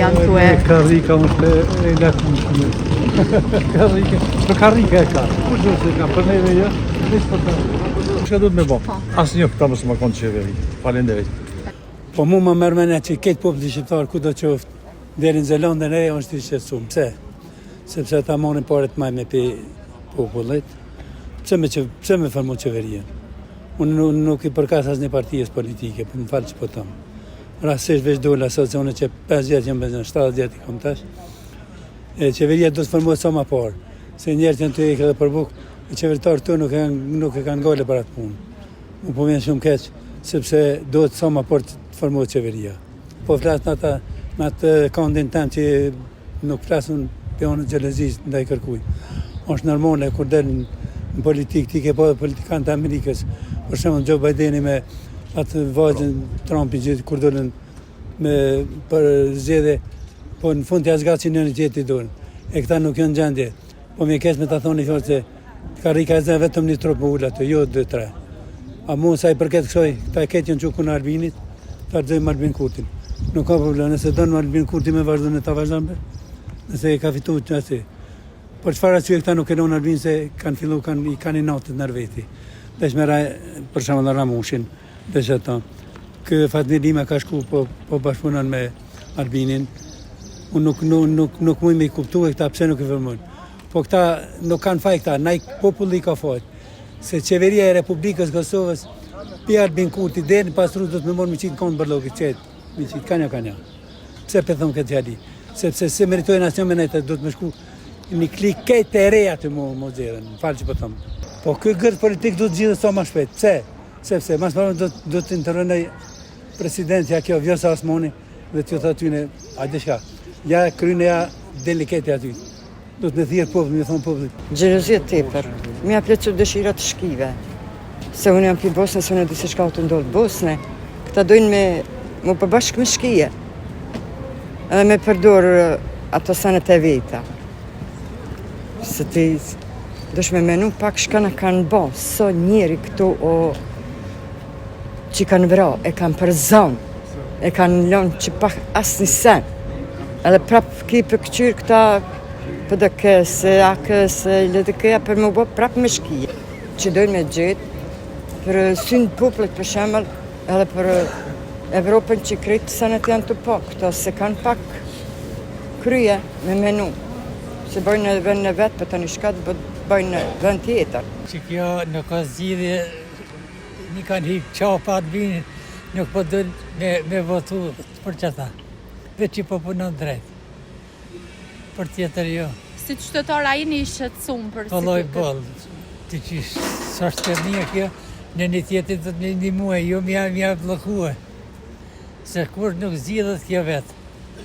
janë këtu e... Karrika është e lakun shumë. Karrika e ka. Kush është e ka? Për neve jo? Nisë për të. Shka du të me bo? Asë një këta mësë më konë qeveri. Falenderit. Po mu më mërë mene që këtë populli shqiptar ku do qoftë deri në Zelandën e Re është i shqetësuar. Pse? Sepse ta marrin paret më me pi popullit. Pse me formu qeveria? Unë nuk i përkas asnjë partijës politike, për më falë që po tëmë. Rastisht veç dole asocione që 5 vjetë jam bezën, 7 vjetë i kom tash. Qeveria do të formohet sa më parë. Se njerët janë të ikë edhe për bukë, e qeveritarë të nuk e kanë gale për atë punë. Unë po vjen shumë keq, sepse do të sa më parë të formohet qeveria. Po flasë në atë kandin tem që nuk flasën pionë gjelezisht ndaj kërkuj. Është normale kur del në politikë, ti ke po politikanë të Amerikës, për shembull Joe Bideni me atë vajzën Trumpi gjithë kur dolën për zgjedhje, po në fund t'ja zgasin një tjetër dorën. E këta nuk janë gjendje. Po më keq me ta thoni fort se karrika e zë vetëm një trup me ul atë, jo 2-3. A mund sa i përket kësaj, këta e keqën çukun Albinit, ta rëzojmë Albin Kurtin. Nuk ka problem, nëse donë Albin Kurti me vazhdon e ta vazhdon. Nëse e ka fitu që asë. Por çfarë arsye këta nuk e lonë Albin se kanë fillu, i kanë i natët në Arveti. Veç me për shembull Ramushin, veç ato. Kë Fatmir Lima ka shku po bashkëpunon me Albinin. Unë nuk mund me i kuptu e këta pse nuk i formojnë. Po këta nuk kanë faj këta, naj populli ka faj. Se qeveria e Republikës Kosovës, pi Albin Kurti, dhe në pasru do të me morë mi qitë konë bërloki, qëtë, mi qitë, kanja. Pse për thëmë këtë gjali? Sepse se meritojnë asë një menajtë, do të me shku një kliket e reja të mu zirën, falë që për thëmë. Po këtë gërë politikë do të gjithë sa ma shpet. Pse? Sepse, mas parën do të intervenoj presidentja kjo, Vjosa Osmani, dhe të thë atyne, ajde shka, ja kryne ja delikete aty. Do të me thirë populli, me thonë populli. Gjelozia tepër, mi aplecu dëshirat shkive. Se unë jam pi Bosne, se unë e di se shka të ndodhë Bosne. Këta dojnë me përbashkë me shkije. Edhe me përdor ato sanet e veta. Se ti dosh me menu pak shka në kanë bo, so njeri këtu që kanë vra, e kanë përzon, e kanë lonë që pak asë një sen. Edhe prapë ki për këqyrë këta PDK-s, AK-s, LDK-ja për më bo prapë me shkije. Që dojnë me gjithë për synë popullit për shemëll, edhe për Evropën që krejtë sanet janë të po, këto se kanë pak krye me menu. Se bëjnë në vend në vetë, për të një shkatë bëjnë në vend tjetër. Që kjo nuk ka zgjidhje, një kanë hikë qapa atë vinë, nuk po dojnë me votu për qëta. Veç që po punon drejt. Për tjetër jo. Si qytetar a jeni i shqetësuar për si këtë? Bëllë, të që sa shternia kjo, në një tjetër të një muaj, jo mja blokue. Se kur nuk zgjidhet kjo vetë.